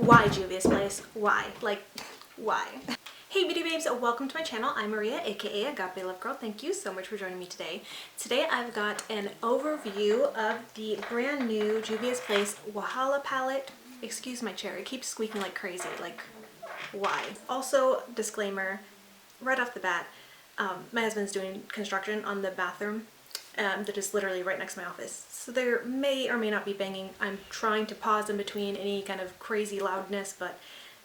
Why Juvia's Place? Why? Like, why? Hey beauty babes, welcome to my channel. I'm Maria, aka Agape Love Girl. Thank you so much for joining me today. Today I've got an overview of the brand new Juvia's Place Wahala palette. Excuse my chair, it keeps squeaking like crazy. Like, why? Also, disclaimer, right off the bat, my husband's doing construction on the bathroom that is literally right next to my office. So there may or may not be banging. I'm trying to pause in between any kind of crazy loudness, but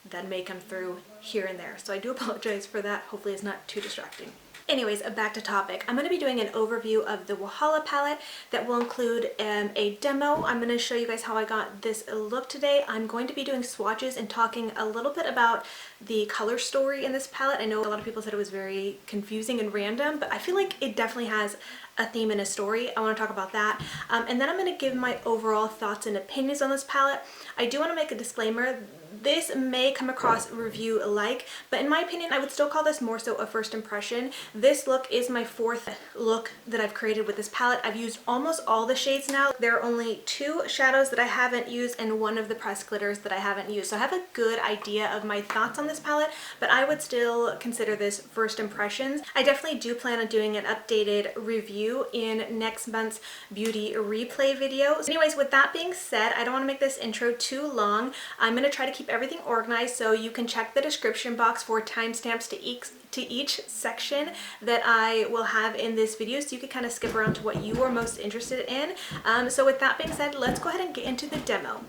that may come through here and there. So I do apologize for that. Hopefully it's not too distracting. Anyways, back to topic. I'm going to be doing an overview of the Wahala palette that will include a demo. I'm going to show you guys how I got this look today. I'm going to be doing swatches and talking a little bit about the color story in this palette. I know a lot of people said it was very confusing and random, but I feel like it definitely has a theme and a story. I want to talk about that. And then I'm going to give my overall thoughts and opinions on this palette. I do want to make a disclaimer. This may come across review-like, but in my opinion, I would still call this more so a first impression. This look is my fourth look that I've created with this palette. I've used almost all the shades now. There are only 2 shadows that I haven't used and 1 of the pressed glitters that I haven't used. So I have a good idea of my thoughts on this palette, but I would still consider this first impressions. I definitely do plan on doing an updated review in next month's beauty replay video. So anyways, with that being said, I don't want to make this intro too long. I'm going to try to keep everything organized, so you can check the description box for timestamps to each section that I will have in this video, so you can kind of skip around to what you are most interested in. So with that being said, let's go ahead and get into the demo.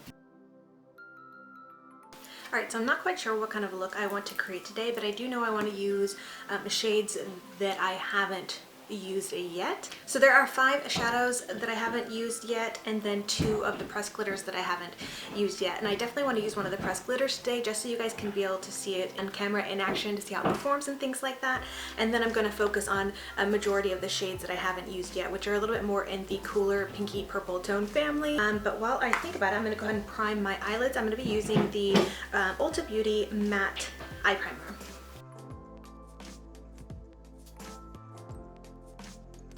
Alright, so I'm not quite sure what kind of look I want to create today, but I do know I want to use shades that I haven't used yet. So there are 5 shadows that I haven't used yet, and then 2 of the pressed glitters that I haven't used yet. And I definitely want to use one of the pressed glitters today, just so you guys can be able to see it on camera in action, to see how it performs and things like that. And then I'm going to focus on a majority of the shades that I haven't used yet, which are a little bit more in the cooler pinky purple tone family. But while I think about it, I'm going to go ahead and prime my eyelids. I'm going to be using the Ulta Beauty Matte Eye Primer.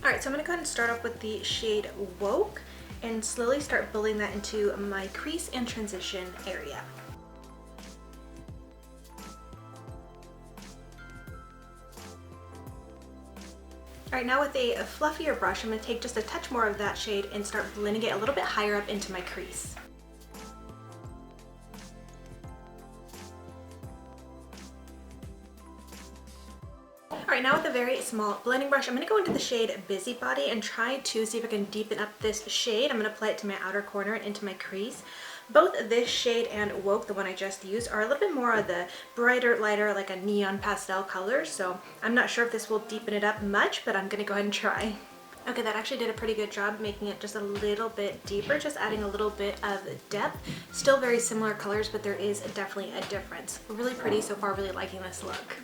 Alright, so I'm going to go ahead and start off with the shade Woke and slowly start building that into my crease and transition area. Alright, now with a fluffier brush, I'm going to take just a touch more of that shade and start blending it a little bit higher up into my crease. Alright, now with a very small blending brush, I'm going to go into the shade Busybody and try to see if I can deepen up this shade. I'm going to apply it to my outer corner and into my crease. Both this shade and Woke, the one I just used, are a little bit more of the brighter, lighter, like a neon pastel color, so I'm not sure if this will deepen it up much, but I'm going to go ahead and try. Okay, that actually did a pretty good job making it just a little bit deeper, just adding a little bit of depth. Still very similar colors, but there is definitely a difference. Really pretty so far, really liking this look.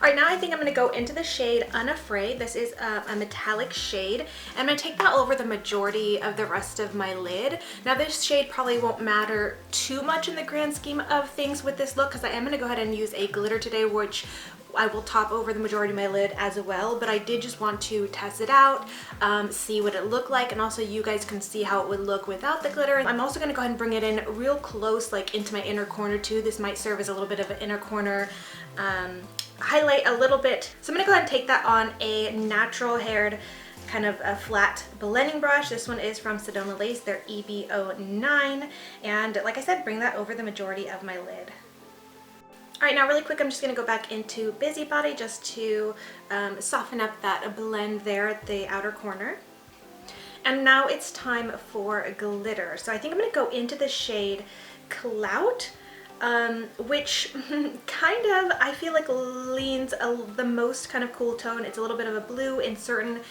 Alright, now I think I'm going to go into the shade Unafraid. This is a metallic shade. I'm going to take that over the majority of the rest of my lid. Now this shade probably won't matter too much in the grand scheme of things with this look, because I am going to go ahead and use a glitter today, which I will top over the majority of my lid as well, but I did just want to test it out, see what it looked like, and also you guys can see how it would look without the glitter. I'm also going to go ahead and bring it in real close, like into my inner corner too. This might serve as a little bit of an inner corner highlight a little bit. So I'm going to go ahead and take that on a natural haired kind of a flat blending brush. This one is from Sedona Lace, their EB09, and like I said, bring that over the majority of my lid. Alright, now really quick, I'm just going to go back into Busybody just to soften up that blend there at the outer corner. And now it's time for glitter. So I think I'm going to go into the shade Clout, which kind of, I feel like leans the most kind of cool tone. It's a little bit of a blue. In certain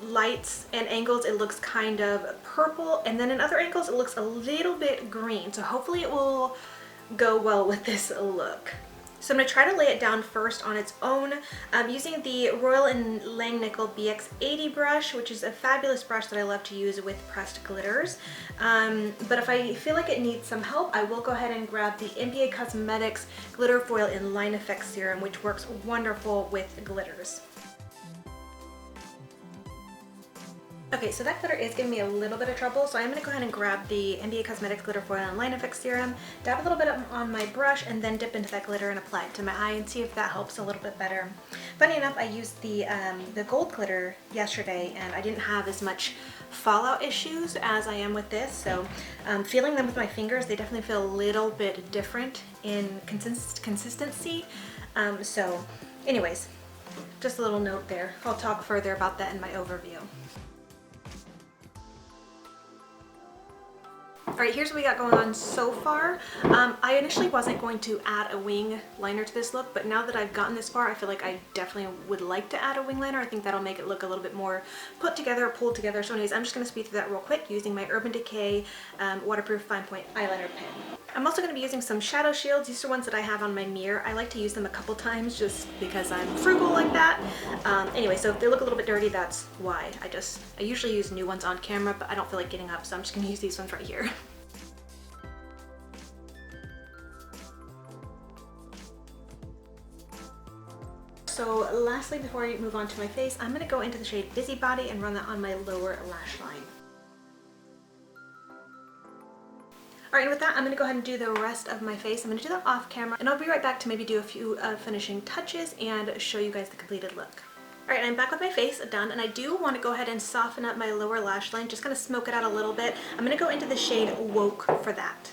lights and angles it looks kind of purple, and then in other angles it looks a little bit green. So hopefully it will go well with this look. So I'm going to try to lay it down first on its own using the Royal & Langnickel BX80 brush, which is a fabulous brush that I love to use with pressed glitters. But if I feel like it needs some help, I will go ahead and grab the NBA Cosmetics Glitter Foil in Line Effect Serum, which works wonderful with glitters. Okay, so that glitter is giving me a little bit of trouble, so I'm going to go ahead and grab the NBA Cosmetics Glitter Foil and Line Effect Serum, dab a little bit on my brush, and then dip into that glitter and apply it to my eye and see if that helps a little bit better. Funny enough, I used the gold glitter yesterday, and I didn't have as much fallout issues as I am with this, so feeling them with my fingers, they definitely feel a little bit different in consistency. So anyways, just a little note there. I'll talk further about that in my overview. Alright, here's what we got going on so far. I initially wasn't going to add a wing liner to this look, but now that I've gotten this far, I feel like I definitely would like to add a wing liner. I think that'll make it look a little bit more put together, pulled together. So anyways, I'm just going to speed through that real quick using my Urban Decay waterproof fine point eyeliner pen. I'm also going to be using some shadow shields. These are ones that I have on my mirror. I like to use them a couple times just because I'm frugal like that. Anyway, so if they look a little bit dirty, that's why. I usually use new ones on camera, but I don't feel like getting up, so I'm just going to use these ones right here. So lastly, before I move on to my face, I'm going to go into the shade Busybody and run that on my lower lash line. Alright, with that, I'm going to go ahead and do the rest of my face. I'm going to do that off camera, and I'll be right back to maybe do a few finishing touches and show you guys the completed look. Alright, I'm back with my face done, and I do want to go ahead and soften up my lower lash line, just kind of smoke it out a little bit. I'm going to go into the shade Woke for that.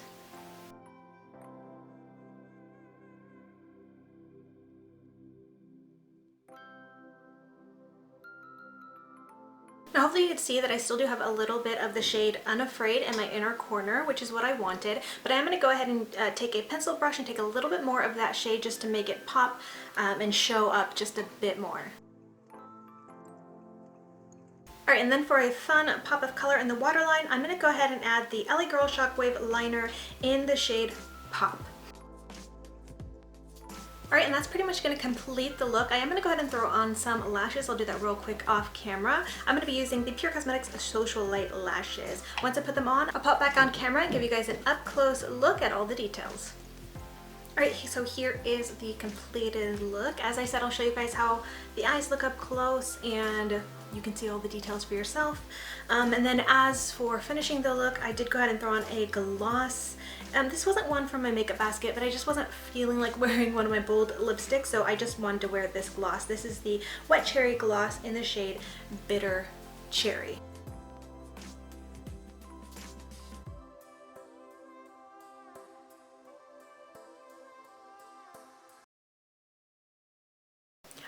Now hopefully you can see that I still do have a little bit of the shade Unafraid in my inner corner, which is what I wanted, but I'm going to go ahead and take a pencil brush and take a little bit more of that shade just to make it pop and show up just a bit more. Alright, and then for a fun pop of color in the waterline, I'm going to go ahead and add the LA Girl Shockwave liner in the shade Pop. Alright, and that's pretty much going to complete the look. I am going to go ahead and throw on some lashes. I'll do that real quick off camera. I'm going to be using the Pure Cosmetics Social Light Lashes. Once I put them on, I'll pop back on camera and give you guys an up-close look at all the details. Alright, so here is the completed look. As I said, I'll show you guys how the eyes look up close and you can see all the details for yourself. And then as for finishing the look, I did go ahead and throw on a gloss. This wasn't one from my makeup basket, but I just wasn't feeling like wearing one of my bold lipsticks, so I just wanted to wear this gloss. This is the Wet Cherry Gloss in the shade Bitter Cherry.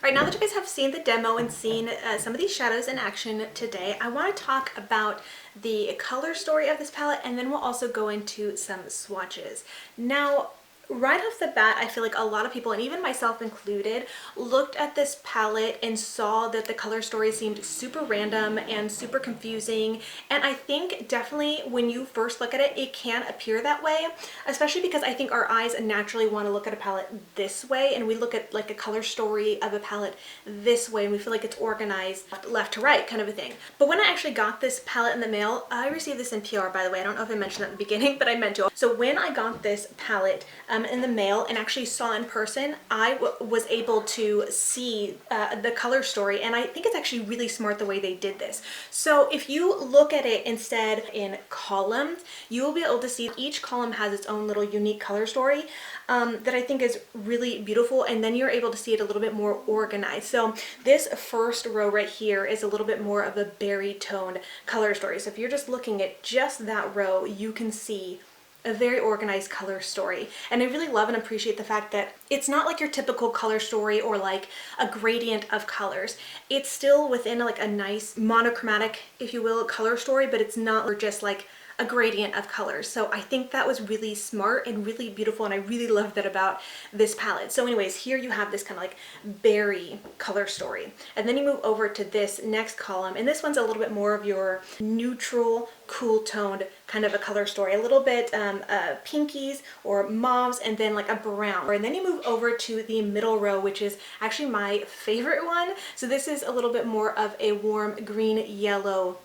Alright, now that you guys have seen the demo and seen some of these shadows in action today, I want to talk about the color story of this palette, and then we'll also go into some swatches. Now, right off the bat, I feel like a lot of people, and even myself included, looked at this palette and saw that the color story seemed super random and super confusing. And I think definitely when you first look at it, it can appear that way, especially because I think our eyes naturally want to look at a palette this way, and we look at like a color story of a palette this way, and we feel like it's organized left to right kind of a thing. But when I actually got this palette in the mail, I received this in PR, by the way. I don't know if I mentioned that in the beginning, but I meant to. So when I got this palette in the mail and actually saw in person, I was able to see the color story, and I think it's actually really smart the way they did this. So if you look at it instead in columns, you will be able to see each column has its own little unique color story that I think is really beautiful, and then you're able to see it a little bit more organized. So this first row right here is a little bit more of a berry toned color story. So if you're just looking at just that row, you can see a very organized color story. And I really love and appreciate the fact that it's not like your typical color story or like a gradient of colors. It's still within like a nice monochromatic, if you will, color story, but it's not just like a gradient of colors. So I think that was really smart and really beautiful, and I really love that about this palette. So anyways, here you have this kind of like berry color story, and then you move over to this next column, and this one's a little bit more of your neutral, cool toned kind of a color story, a little bit pinkies or mauves, and then like a brown. And then you move over to the middle row, which is actually my favorite one. So this is a little bit more of a warm green yellow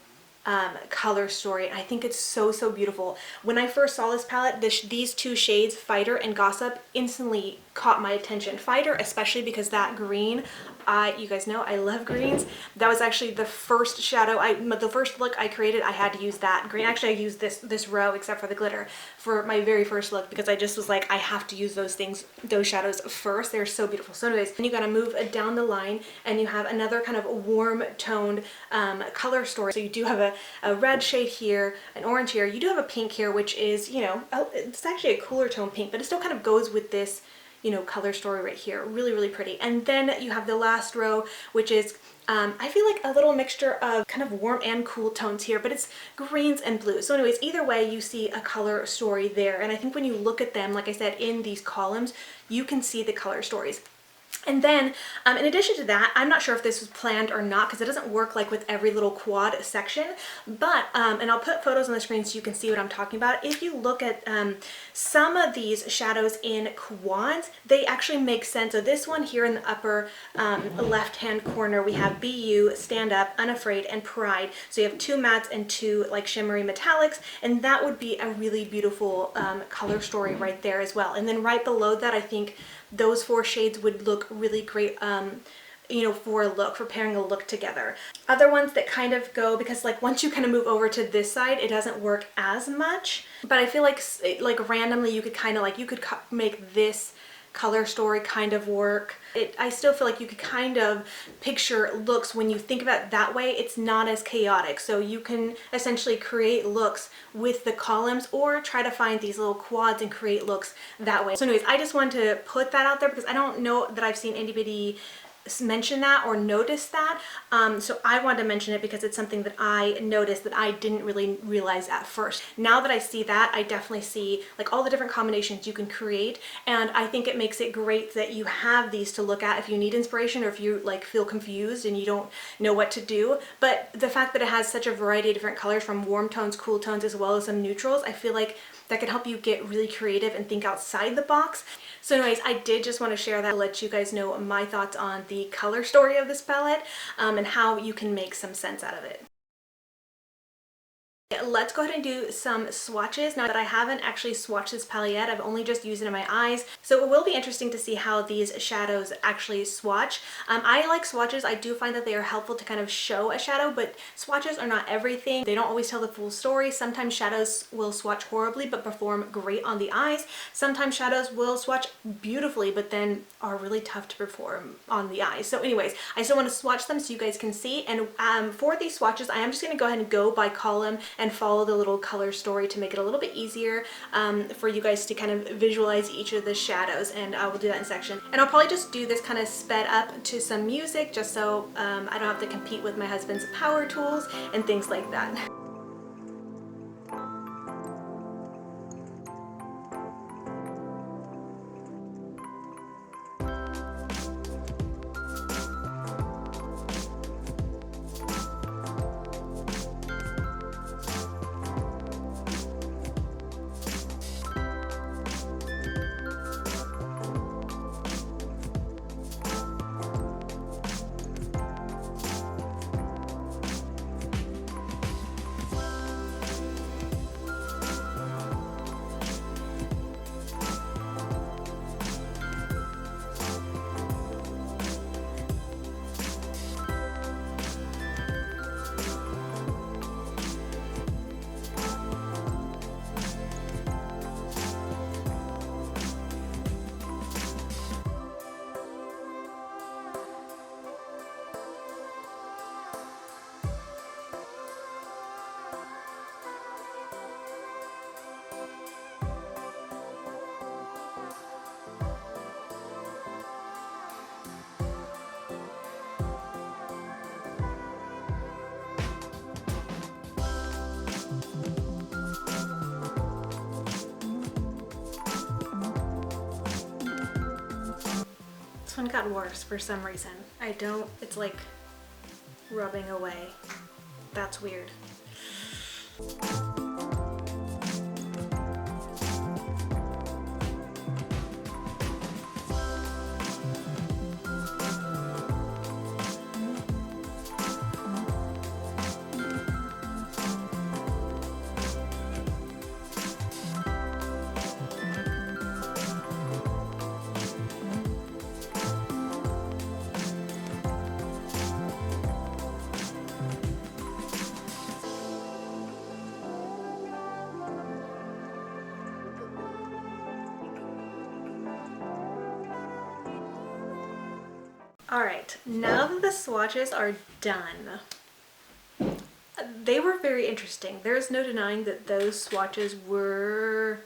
color story. I think it's so beautiful. When I first saw this palette, these two shades, Fighter and Gossip, instantly caught my attention. Fighter especially because that green, You guys know I love greens. That was actually the first shadow, the first look I created, I had to use that green. Actually, I used this row except for the glitter for my very first look because I just was like, I have to use those things, those shadows first. They're so beautiful. So anyways, then you gotta move down the line and you have another kind of warm toned color story. So you do have a red shade here, an orange here. You do have a pink here, which is, you know, it's actually a cooler tone pink, but it still kind of goes with this, you know, color story right here. Really, really pretty. And then you have the last row, which is, I feel like a little mixture of kind of warm and cool tones here, but it's greens and blues. So anyways, either way, you see a color story there. And I think when you look at them, like I said, in these columns, you can see the color stories. And then, in addition to that, I'm not sure if this was planned or not because it doesn't work like with every little quad section, but, and I'll put photos on the screen so you can see what I'm talking about. If you look at some of these shadows in quads, they actually make sense. So this one here in the upper left-hand corner, we have Be You, Stand Up, Unafraid, and Pride. So you have 2 mattes and 2 like shimmery metallics, and that would be a really beautiful color story right there as well. And then right below that, I think those 4 shades would look really great, you know, for a look, for pairing a look together. Other ones that kind of go, because like once you kind of move over to this side, it doesn't work as much, but I feel like randomly you could kind of like, you could make this color story kind of work. I still feel like you could kind of picture looks when you think about it that way. It's not as chaotic. So you can essentially create looks with the columns or try to find these little quads and create looks that way. So anyways, I just wanted to put that out there because I don't know that I've seen anybody mention that or notice that, so I wanted to mention it because it's something that I noticed that I didn't really realize at first. Now that I see that, I definitely see like all the different combinations you can create, and I think it makes it great that you have these to look at if you need inspiration or if you like feel confused and you don't know what to do. But the fact that it has such a variety of different colors, from warm tones, cool tones, as well as some neutrals, I feel like that can help you get really creative and think outside the box. So anyways, I did just want to share that to let you guys know my thoughts on the color story of this palette, and how you can make some sense out of it. Let's go ahead and do some swatches. Now that I haven't actually swatched this palette yet, I've only just used it in my eyes, so it will be interesting to see how these shadows actually swatch. I like swatches. I do find that they are helpful to kind of show a shadow, but swatches are not everything. They don't always tell the full story. Sometimes shadows will swatch horribly but perform great on the eyes. Sometimes shadows will swatch beautifully but then are really tough to perform on the eyes. So anyways, I still want to swatch them so you guys can see, and for these swatches, I am just going to go ahead and go by column and follow the little color story to make it a little bit easier for you guys to kind of visualize each of the shadows, and I will do that in section. And I'll probably just do this kind of sped up to some music just so I don't have to compete with my husband's power tools and things like that. This one got worse for some reason. It's like rubbing away. That's weird. Alright, now that the swatches are done, they were very interesting. There's no denying that those swatches were,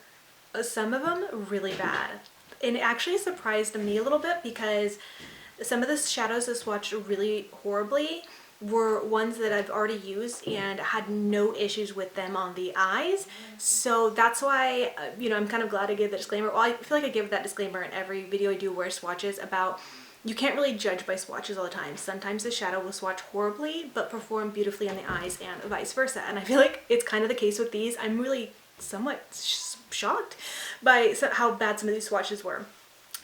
some of them, really bad. And it actually surprised me a little bit because some of the shadows that swatched really horribly were ones that I've already used and had no issues with them on the eyes. So that's why, you know, I'm kind of glad I gave the disclaimer. Well, I feel like I give that disclaimer in every video I do wear swatches about you can't really judge by swatches all the time. Sometimes the shadow will swatch horribly but perform beautifully on the eyes and vice versa. And I feel like it's kind of the case with these. I'm really somewhat shocked by how bad some of these swatches were.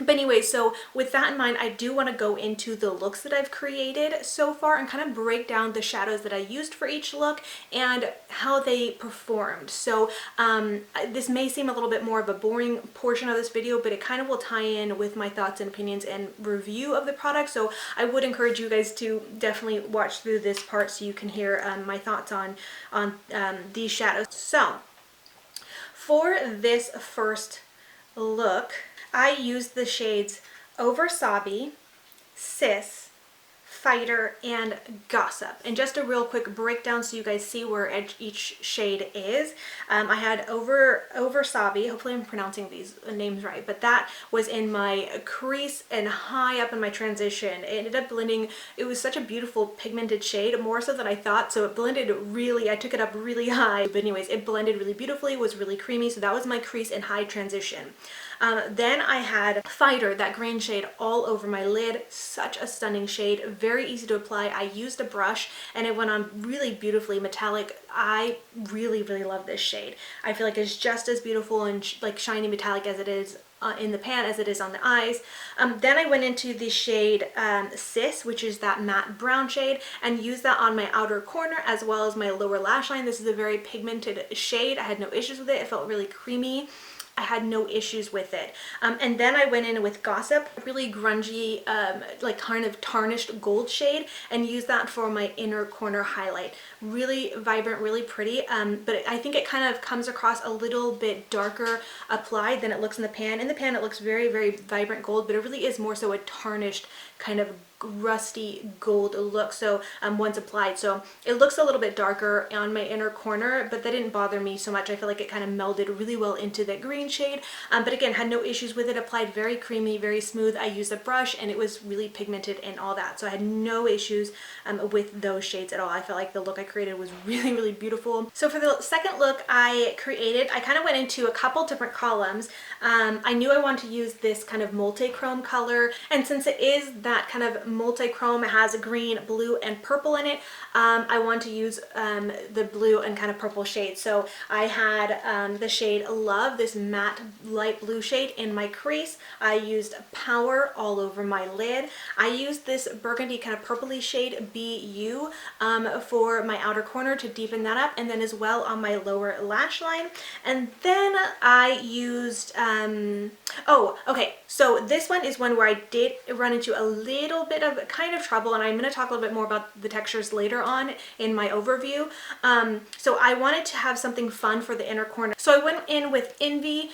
But anyway, so with that in mind, I do want to go into the looks that I've created so far and kind of break down the shadows that I used for each look and how they performed. So this may seem a little bit more of a boring portion of this video, but it kind of will tie in with my thoughts and opinions and review of the product. So I would encourage you guys to definitely watch through this part so you can hear my thoughts on these shadows. So for this first look, I used the shades Oversabi, Sis, Fighter, and Gossip. And just a real quick breakdown so you guys see where each shade is. I had Oversabi, hopefully I'm pronouncing these names right, but that was in my crease and high up in my transition. It ended up blending, it was such a beautiful pigmented shade, more so than I thought, so it blended really, I took it up really high. But anyways, it blended really beautifully, was really creamy, so that was my crease and high transition. Then I had Fighter, that green shade, all over my lid. Such a stunning shade, very easy to apply. I used a brush and it went on really beautifully metallic. I really, really love this shade. I feel like it's just as beautiful and like shiny metallic as it is in the pan as it is on the eyes. Then I went into the shade Sis, which is that matte brown shade, and used that on my outer corner as well as my lower lash line. This is a very pigmented shade. I had no issues with it. It felt really creamy. I had no issues with it. And then I went in with Gossip, really grungy, like kind of tarnished gold shade, and used that for my inner corner highlight. Really vibrant, really pretty, but I think it kind of comes across a little bit darker applied than it looks in the pan. In the pan it looks very, very vibrant gold, but it really is more so a tarnished kind of rusty gold look so once applied, so it looks a little bit darker on my inner corner, but that didn't bother me so much. I feel like it kind of melded really well into the green shade, but again, had no issues with it. Applied very creamy, very smooth. I used a brush and it was really pigmented and all that, so I had no issues with those shades at all. I felt like the look I created was really, really beautiful. So for the second look I created, I kind of went into a couple different columns. I knew I wanted to use this kind of multi-chrome color, and since it is that kind of multi-chrome, it has green, blue, and purple in it, I want to use the blue and kind of purple shade. So I had the shade Love, this matte light blue shade, in my crease. I used Power all over my lid. I used this burgundy kind of purpley shade BU for my outer corner to deepen that up, and then as well on my lower lash line. And then I used oh, okay, so this one is one where I did run into a little bit of kind of trouble, and I'm going to talk a little bit more about the textures later on in my overview. So I wanted to have something fun for the inner corner. So I went in with Envy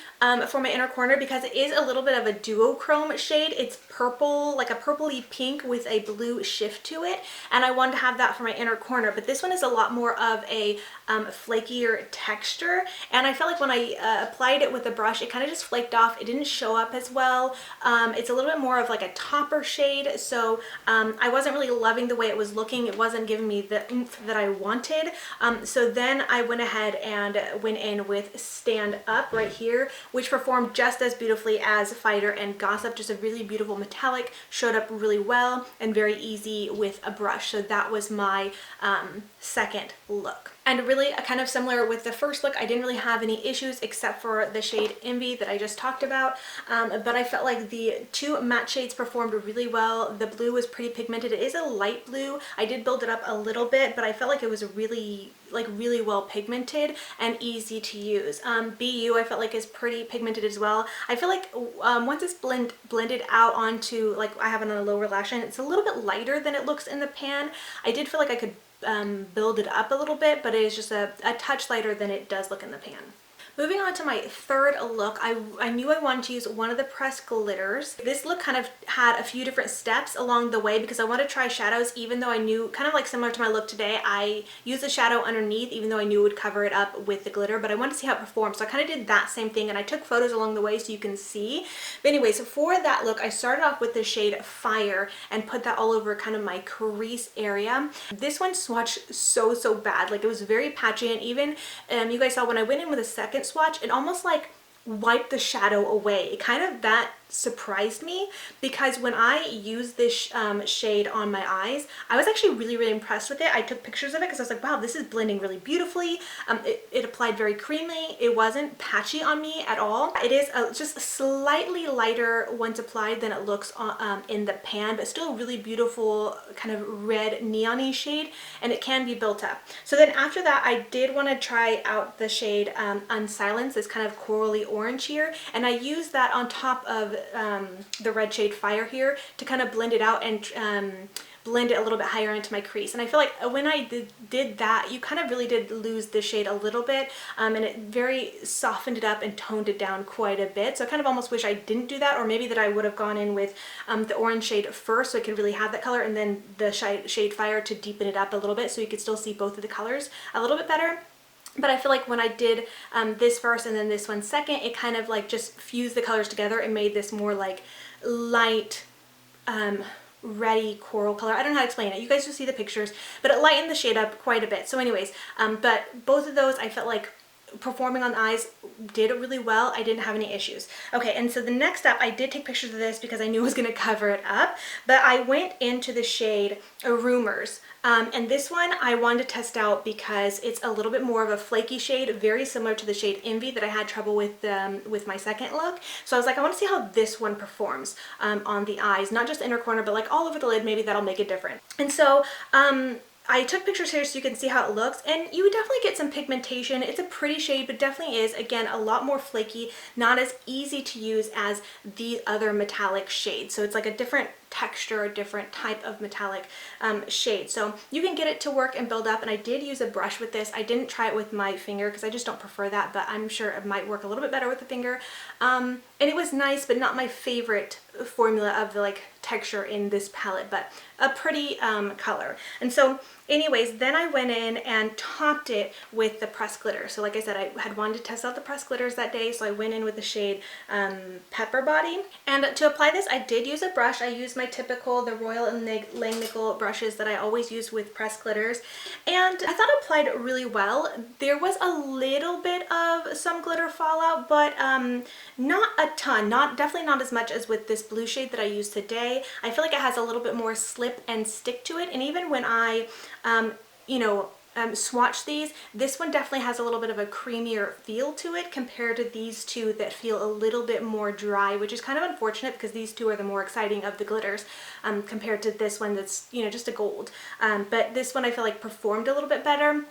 for my inner corner because it is a little bit of a duochrome shade. It's purple, like a purpley pink with a blue shift to it, and I wanted to have that for my inner corner, but this one is a lot more of a flakier texture, and I felt like when I applied it with a brush, it kind of just flaked off. It didn't show up as well. It's a little bit more of like a topper shade, so I wasn't really loving the way it was looking. It wasn't giving me the oomph that I wanted. So then I went ahead and went in with Stand Up right here, which performed just as beautifully as Fighter and Gossip. Just a really beautiful metallic, showed up really well and very easy with a brush. So that was my second look. And really kind of similar with the first look, I didn't really have any issues except for the shade Envy that I just talked about, but I felt like the two matte shades performed really well. The blue was pretty pigmented. It is a light blue. I did build it up a little bit, but I felt like it was really well pigmented and easy to use. BU I felt like is pretty pigmented as well. I feel like once it's blended out onto, like I have it on a lower lash line, it's a little bit lighter than it looks in the pan. I did feel like I could build it up a little bit, but it is just a touch lighter than it does look in the pan. Moving on to my third look, I knew I wanted to use one of the pressed glitters. This look kind of had a few different steps along the way because I wanted to try shadows, even though I knew, kind of like similar to my look today, I used the shadow underneath even though I knew it would cover it up with the glitter, but I wanted to see how it performed. So I kind of did that same thing and I took photos along the way so you can see. But anyways, for that look, I started off with the shade Fire and put that all over kind of my crease area. This one swatched so bad. Like, it was very patchy, and even you guys saw when I went in with a second swatch, it almost like wiped the shadow away. It kind of, that surprised me because when I used this shade on my eyes, I was actually really impressed with it. I took pictures of it because I was like, wow, this is blending really beautifully. It applied very creamy. It wasn't patchy on me at all. It is just slightly lighter once applied than it looks in the pan, but still a really beautiful kind of red neon-y shade, and it can be built up. So then after that, I did want to try out the shade Unsilenced, this kind of corally orange here, and I used that on top of the red shade Fire here to kind of blend it out and blend it a little bit higher into my crease. And I feel like when I did that, you kind of really did lose the shade a little bit, and it very softened it up and toned it down quite a bit. So I kind of almost wish I didn't do that, or maybe that I would have gone in with the orange shade first so I could really have that color, and then the shade Fire to deepen it up a little bit so you could still see both of the colors a little bit better. But I feel like when I did this first and then this one second, it kind of like just fused the colors together and made this more like light, reddy coral color. I don't know how to explain it. You guys will see the pictures, but it lightened the shade up quite a bit. So anyways, but both of those I felt like performing on the eyes did it really well. I didn't have any issues. Okay, and so the next step, I did take pictures of this because I knew I was going to cover it up, but I went into the shade Rumors. And this one I wanted to test out because it's a little bit more of a flaky shade, very similar to the shade Envy that I had trouble with my second look. So I was like, I want to see how this one performs on the eyes, not just the inner corner, but like all over the lid. Maybe that'll make it different. And so I took pictures here so you can see how it looks, and you would definitely get some pigmentation. It's a pretty shade, but definitely is, again, a lot more flaky, not as easy to use as the other metallic shades. So it's like a different texture, a different type of metallic shade. So you can get it to work and build up, and I did use a brush with this. I didn't try it with my finger because I just don't prefer that, but I'm sure it might work a little bit better with the finger. And it was nice, but not my favorite formula of the like texture in this palette, but a pretty color. And so anyways, then I went in and topped it with the pressed glitter. So like I said, I had wanted to test out the pressed glitters that day, so I went in with the shade Pepper Body. And to apply this, I did use a brush. I used my typical, the Royal and Langnickel brushes that I always use with pressed glitters, and I thought it applied really well. There was a little bit of some glitter fallout, but not a ton. Definitely not as much as with this blue shade that I used today. I feel like it has a little bit more slip and stick to it, and even when I swatch these, this one definitely has a little bit of a creamier feel to it compared to these two that feel a little bit more dry, which is kind of unfortunate because these two are the more exciting of the glitters compared to this one that's, just a gold. But this one I feel like performed a little bit better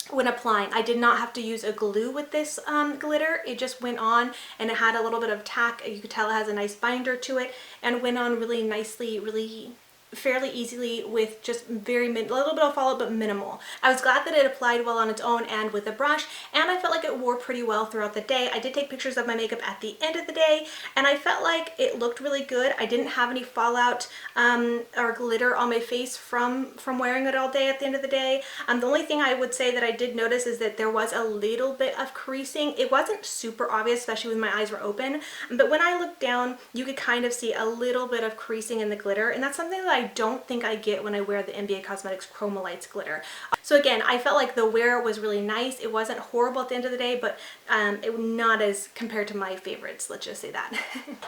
when applying. I did not have to use a glue with this glitter. It just went on, and it had a little bit of tack. You could tell it has a nice binder to it, and went on really nicely, really fairly easily with just a little bit of fallout, but minimal. I was glad that it applied well on its own and with a brush, and I felt like it wore pretty well throughout the day. I did take pictures of my makeup at the end of the day, and I felt like it looked really good. I didn't have any fallout or glitter on my face from wearing it all day at the end of the day. The only thing I would say that I did notice is that there was a little bit of creasing. It wasn't super obvious, especially when my eyes were open, but when I looked down, you could kind of see a little bit of creasing in the glitter, and that's something that I don't think I get when I wear the NBA Cosmetics Chroma Lights glitter. So again, I felt like the wear was really nice. It wasn't horrible at the end of the day, but it not as compared to my favorites, let's just say that.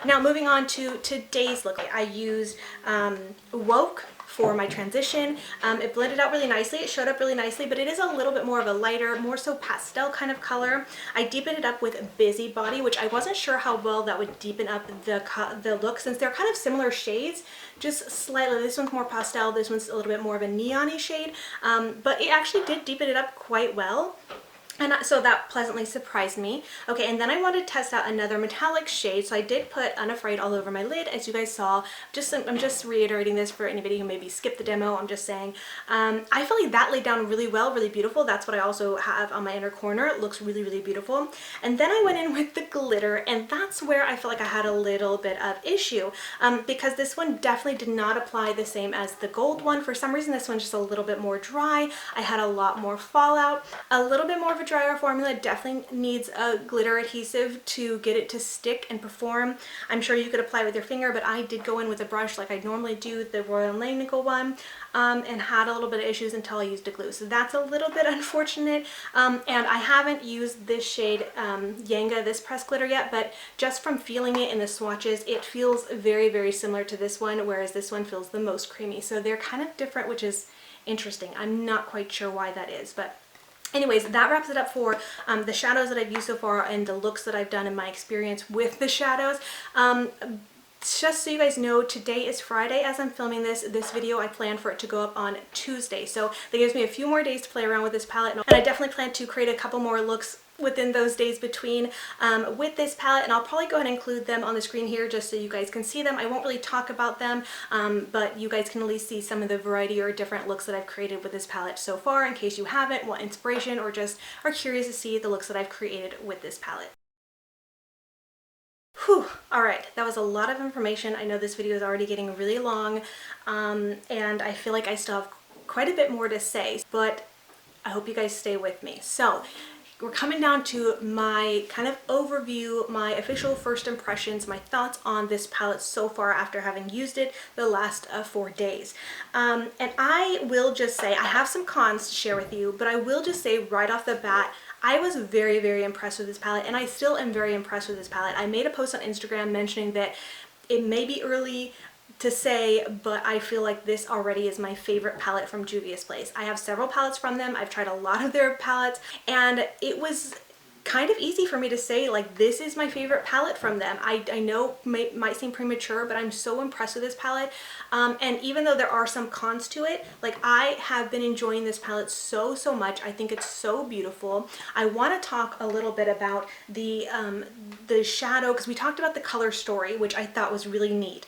Now moving on to today's look, I used Woke for my transition. It blended out really nicely. It showed up really nicely, but it is a little bit more of a lighter, more so pastel kind of color. I deepened it up with Busybody, which I wasn't sure how well that would deepen up the look since they're kind of similar shades, just slightly. This one's more pastel, this one's a little bit more of a neon-y shade, but it actually did deepen it up quite well. And so that pleasantly surprised me. Okay, and then I wanted to test out another metallic shade, so I did put Unafraid all over my lid, as you guys saw. I'm just reiterating this for anybody who maybe skipped the demo. I'm just saying, I feel like that laid down really well, really beautiful. That's what I also have on my inner corner. It looks really, really beautiful. And then I went in with the glitter, and that's where I feel like I had a little bit of issue, because this one definitely did not apply the same as the gold one. For some reason, this one's just a little bit more dry. I had a lot more fallout, a little bit more of a drier formula. Definitely needs a glitter adhesive to get it to stick and perform. I'm sure you could apply with your finger, but I did go in with a brush like I normally do, the Royal Langnickel one, and had a little bit of issues until I used a glue. So that's a little bit unfortunate. And I haven't used this shade Yanga, this pressed glitter yet, but just from feeling it in the swatches, it feels very, very similar to this one, whereas this one feels the most creamy. So they're kind of different, which is interesting. I'm not quite sure why that is, but anyways, that wraps it up for the shadows that I've used so far and the looks that I've done in my experience with the shadows. Just so you guys know, today is Friday as I'm filming this video. I plan for it to go up on Tuesday, so that gives me a few more days to play around with this palette, and I definitely plan to create a couple more looks within those days between with this palette, and I'll probably go ahead and include them on the screen here just so you guys can see them. I won't really talk about them, but you guys can at least see some of the variety or different looks that I've created with this palette so far, in case you haven't, want inspiration, or just are curious to see the looks that I've created with this palette. Whew, all right, that was a lot of information. I know this video is already getting really long, and I feel like I still have quite a bit more to say, but I hope you guys stay with me. So we're coming down to my kind of overview, my official first impressions, my thoughts on this palette so far after having used it the last 4 days. And I will just say, I have some cons to share with you, but I will just say right off the bat, I was very, very impressed with this palette, and I still am very impressed with this palette. I made a post on Instagram mentioning that it may be early to say, but I feel like this already is my favorite palette from Juvia's Place. I have several palettes from them. I've tried a lot of their palettes, and it was kind of easy for me to say, like, this is my favorite palette from them. I know might seem premature, but I'm so impressed with this palette. And even though there are some cons to it, like, I have been enjoying this palette so much. I think it's so beautiful. I want to talk a little bit about the shadow, because we talked about the color story, which I thought was really neat.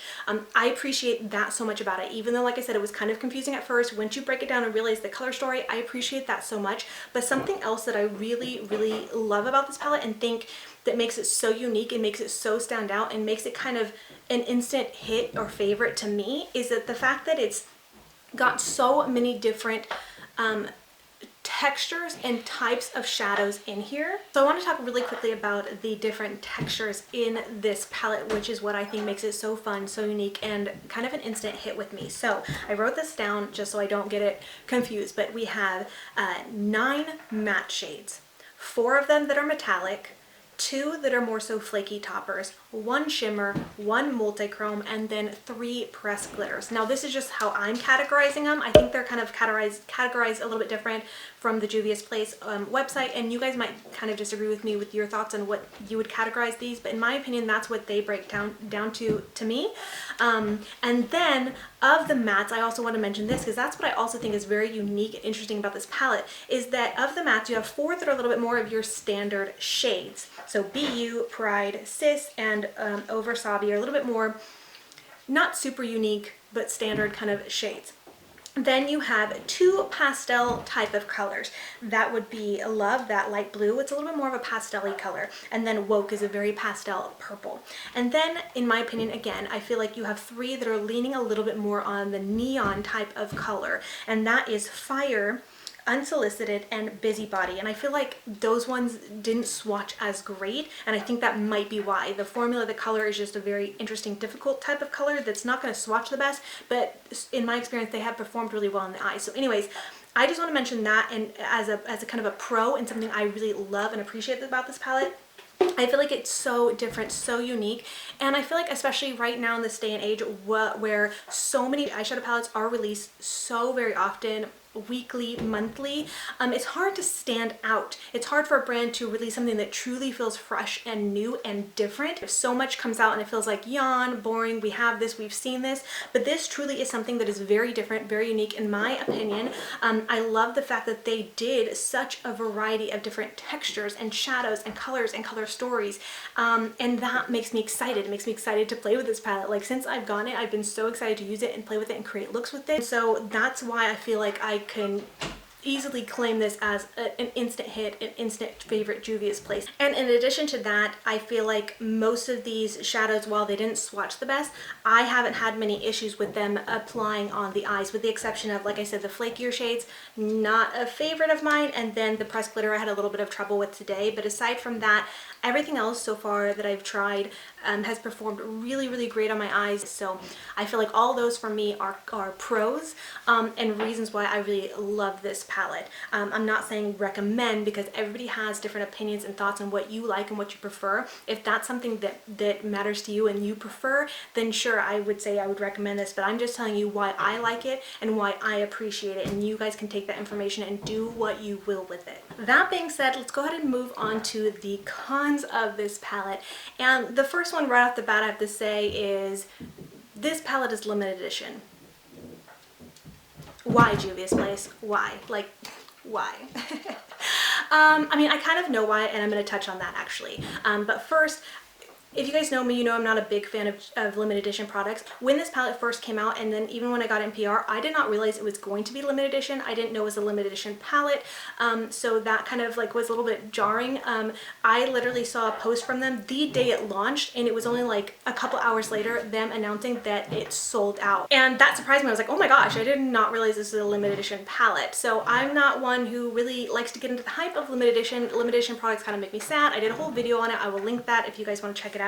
I appreciate that so much about it, even though, like I said, it was kind of confusing at first. Once you break it down and realize the color story, I appreciate that so much. But something else that I really, really love about this palette and think that makes it so unique and makes it so stand out and makes it kind of an instant hit or favorite to me is that the fact that it's got so many different textures and types of shadows in here. So I want to talk really quickly about the different textures in this palette, which is what I think makes it so fun, so unique, and kind of an instant hit with me. So I wrote this down just so I don't get it confused, but we have 9 matte shades, 4 of them that are metallic, 2 that are more so flaky toppers, 1 shimmer, 1 multi-chrome, and then 3 pressed glitters. Now this is just how I'm categorizing them. I think they're kind of categorized a little bit different from the Juvia's Place website, and you guys might kind of disagree with me with your thoughts on what you would categorize these, but in my opinion, that's what they break down to me. And then of the mattes, I also want to mention this because that's what I also think is very unique and interesting about this palette, is that of the mattes, you have 4 that are a little bit more of your standard shades. So BU, Pride, Sis, and Over Sabi are a little bit more, not super unique, but standard kind of shades. Then you have 2 pastel type of colors. That would be Love, that light blue. It's a little bit more of a pastel-y color. And then Woke is a very pastel purple. And then, in my opinion, again, I feel like you have 3 that are leaning a little bit more on the neon type of color. And that is Fire, Unsolicited, and Busybody. And I feel like those ones didn't swatch as great, and I think that might be why. The formula, the color is just a very interesting, difficult type of color that's not going to swatch the best, but in my experience, they have performed really well in the eye. So anyways, I just want to mention that, and as a kind of a pro and something I really love and appreciate about this palette. I feel like it's so different, so unique, and I feel like especially right now in this day and age where so many eyeshadow palettes are released so very often, weekly, monthly, it's hard to stand out. It's hard for a brand to release something that truly feels fresh and new and different. If so much comes out and it feels like yawn, boring, we have this, we've seen this, but this truly is something that is very different, very unique in my opinion. I love the fact that they did such a variety of different textures and shadows and colors and color stories, and that makes me excited. It makes me excited to play with this palette. Like, since I've gotten it, I've been so excited to use it and play with it and create looks with it. So that's why I feel like I can easily claim this as an instant hit, an instant favorite Juvia's Place. And in addition to that, I feel like most of these shadows, while they didn't swatch the best, I haven't had many issues with them applying on the eyes, with the exception of, like I said, the flakier shades, not a favorite of mine, and then the pressed glitter I had a little bit of trouble with today. But aside from that, everything else so far that I've tried has performed really, really great on my eyes. So I feel like all those for me are pros and reasons why I really love this palette. I'm not saying recommend, because everybody has different opinions and thoughts on what you like and what you prefer. If that's something that matters to you and you prefer, then sure, I would say I would recommend this, but I'm just telling you why I like it and why I appreciate it, and you guys can take that information and do what you will with it. That being said, let's go ahead and move on to the cons of this palette. And the first one right off the bat I have to say is this palette is limited edition. Why, Juvia's Place? Why? Like, why? I mean, I kind of know why, and I'm going to touch on that actually. But first, if you guys know me, you know I'm not a big fan of limited edition products. When this palette first came out, and then even when I got it in PR, I did not realize it was going to be limited edition. I didn't know it was a limited edition palette, so that kind of like was a little bit jarring. I literally saw a post from them the day it launched, and it was only like a couple hours later them announcing that it sold out. And that surprised me. I was like, oh my gosh, I did not realize this is a limited edition palette. So I'm not one who really likes to get into the hype of limited edition. Limited edition products kind of make me sad. I did a whole video on it. I will link that if you guys want to check it out.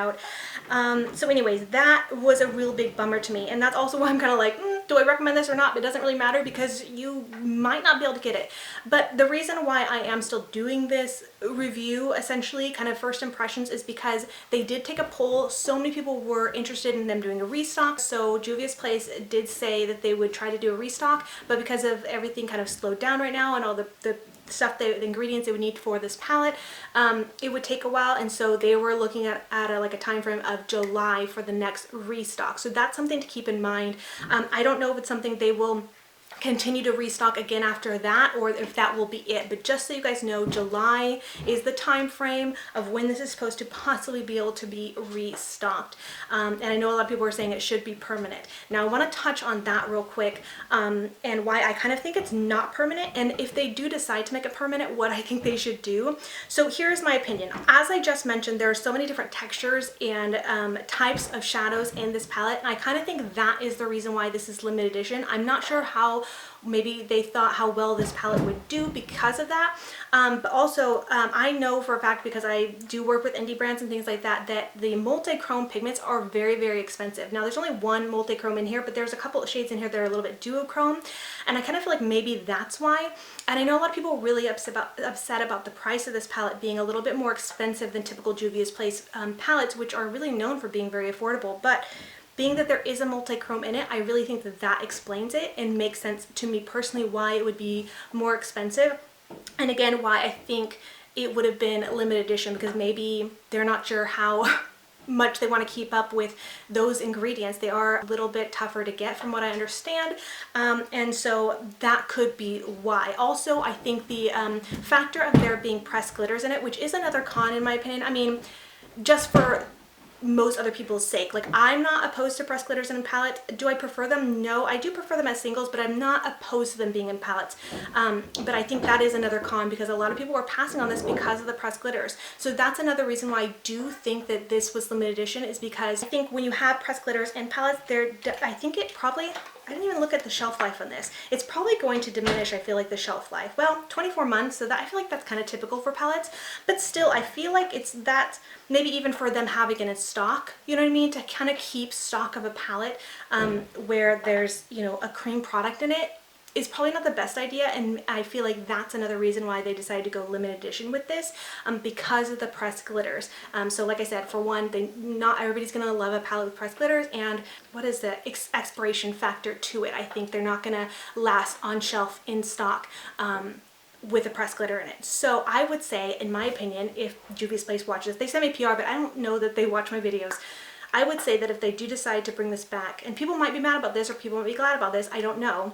So anyways, that was a real big bummer to me, and that's also why I'm kind of like, do I recommend this or not? It doesn't really matter, because you might not be able to get it. But the reason why I am still doing this review, essentially kind of first impressions, is because they did take a poll. So many people were interested in them doing a restock, so Juvia's Place did say that they would try to do a restock, but because of everything kind of slowed down right now and all the stuff, the ingredients they would need for this palette, it would take a while, and so they were looking at like a time frame of July for the next restock. So that's something to keep in mind. I don't know if it's something they will continue to restock again after that, or if that will be it, but just so you guys know, July is the time frame of when this is supposed to possibly be able to be restocked. And I know a lot of people are saying it should be permanent. Now I want to touch on that real quick, and why I kind of think it's not permanent, and if they do decide to make it permanent, what I think they should do. So here's my opinion. As I just mentioned, there are so many different textures and types of shadows in this palette, and I kind of think that is the reason why this is limited edition. I'm not sure how, maybe they thought how well this palette would do because of that, but also I know for a fact, because I do work with indie brands and things like that, that the multi-chrome pigments are very, very expensive. Now there's only one multi-chrome in here, but there's a couple of shades in here that are a little bit duochrome, and I kind of feel like maybe that's why. And I know a lot of people are really upset about the price of this palette being a little bit more expensive than typical Juvia's Place palettes, which are really known for being very affordable. But being that there is a multi-chrome in it, I really think that that explains it and makes sense to me personally why it would be more expensive. And again, why I think it would have been limited edition, because maybe they're not sure how much they want to keep up with those ingredients. They are a little bit tougher to get from what I understand, and so that could be why. Also, I think the factor of there being pressed glitters in it, which is another con in my opinion. I mean, just for most other people's sake, like, I'm not opposed to pressed glitters in a palette. Do I prefer them? No, I do prefer them as singles, but I'm not opposed to them being in palettes. But I think that is another con, because a lot of people are passing on this because of the pressed glitters. So that's another reason why I do think that this was limited edition, is because I think when you have pressed glitters in palettes, I think it probably, I didn't even look at the shelf life on this. It's probably going to diminish, I feel like, the shelf life. Well, 24 months, so that I feel like that's kind of typical for palettes, but still, I feel like it's that, maybe even for them having it in stock, you know what I mean, to kind of keep stock of a palette where there's, you know, a cream product in it, is probably not the best idea, and I feel like that's another reason why they decided to go limited edition with this, because of the pressed glitters. So like I said, for one, not everybody's gonna love a palette with pressed glitters, and what is the expiration factor to it? I think they're not gonna last on shelf in stock with a pressed glitter in it. So I would say, in my opinion, if Juvia's Place watches, they send me PR, but I don't know that they watch my videos. I would say that if they do decide to bring this back, and people might be mad about this or people might be glad about this, I don't know,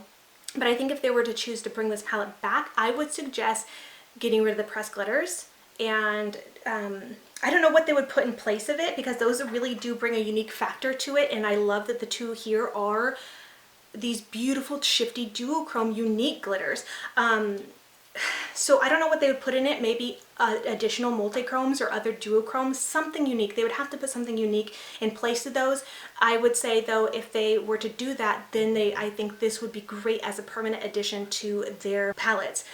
but I think if they were to choose to bring this palette back, I would suggest getting rid of the pressed glitters, and I don't know what they would put in place of it, because those really do bring a unique factor to it, and I love that the two here are these beautiful shifty duochrome unique glitters. So I don't know what they would put in it, maybe additional multichromes or other duochromes, something unique. They would have to put something unique in place of those. I would say though, if they were to do that, then I think this would be great as a permanent addition to their palettes.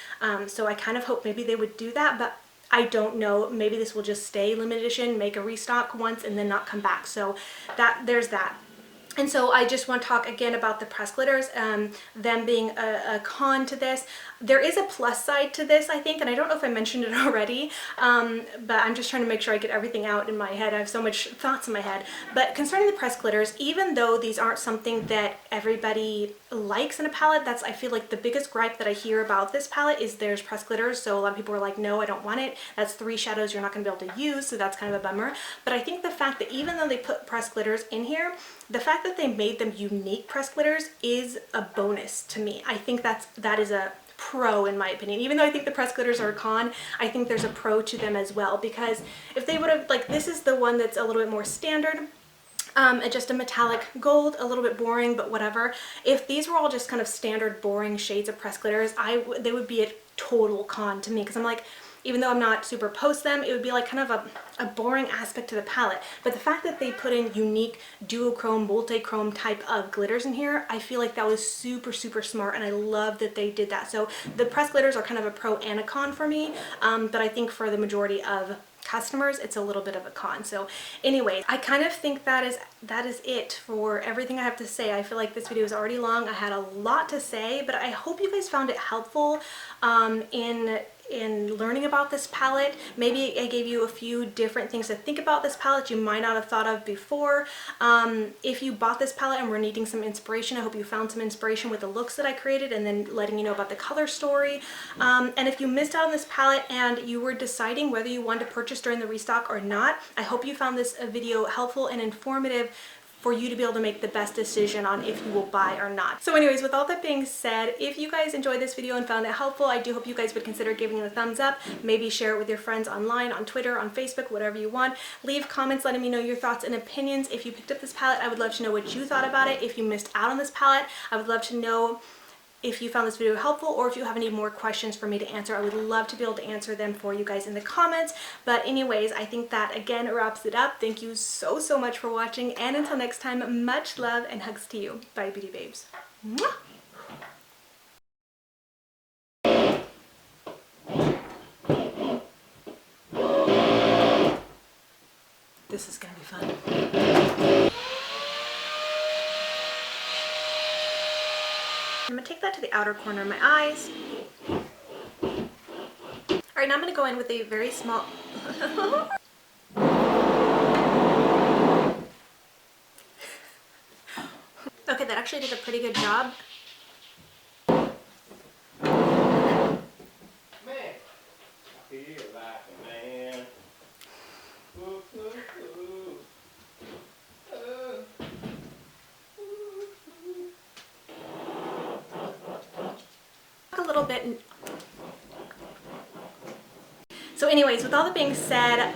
So I kind of hope maybe they would do that, but I don't know. Maybe this will just stay limited edition, make a restock once, and then not come back. So there's that. And so I just want to talk again about the pressed glitters, them being a con to this. There is a plus side to this, I think, and I don't know if I mentioned it already, but I'm just trying to make sure I get everything out in my head. I have so much thoughts in my head. But concerning the pressed glitters, even though these aren't something that everybody likes in a palette, that's, I feel like, the biggest gripe that I hear about this palette is there's pressed glitters. So a lot of people are like, no, I don't want it. That's 3 shadows you're not going to be able to use, so that's kind of a bummer. But I think the fact that even though they put pressed glitters in here, the fact that they made them unique pressed glitters is a bonus to me. I think that is a pro in my opinion. Even though I think the pressed glitters are a con, I think there's a pro to them as well, because if they would have, like, this is the one that's a little bit more standard, just a metallic gold, a little bit boring, but whatever. If these were all just kind of standard boring shades of pressed glitters, they would be a total con to me, because I'm like, even though I'm not super post them, it would be like kind of a boring aspect to the palette. But the fact that they put in unique duochrome, multichrome type of glitters in here, I feel like that was super, super smart, and I love that they did that. So the pressed glitters are kind of a pro and a con for me, but I think for the majority of customers, it's a little bit of a con. So anyway, I kind of think that is it for everything I have to say. I feel like this video is already long. I had a lot to say, but I hope you guys found it helpful in learning about this palette. Maybe I gave you a few different things to think about this palette you might not have thought of before. If you bought this palette and were needing some inspiration, I hope you found some inspiration with the looks that I created, and then letting you know about the color story. And if you missed out on this palette and you were deciding whether you wanted to purchase during the restock or not, I hope you found this video helpful and informative for you to be able to make the best decision on if you will buy or not. So anyways, with all that being said, if you guys enjoyed this video and found it helpful, I do hope you guys would consider giving it a thumbs up. Maybe share it with your friends online, on Twitter, on Facebook, whatever you want. Leave comments letting me know your thoughts and opinions. If you picked up this palette, I would love to know what you thought about it. If you missed out on this palette, I would love to know if you found this video helpful, or if you have any more questions for me to answer. I would love to be able to answer them for you guys in the comments. But anyways, I think that again wraps it up. Thank you so, so much for watching, and until next time, much love and hugs to you. Bye, beauty babes. Mwah! This is gonna be fun. I'm gonna take that to the outer corner of my eyes. All right, now I'm gonna go in with a very small... Okay, that actually did a pretty good job. A little bit. So anyways, with all that being said,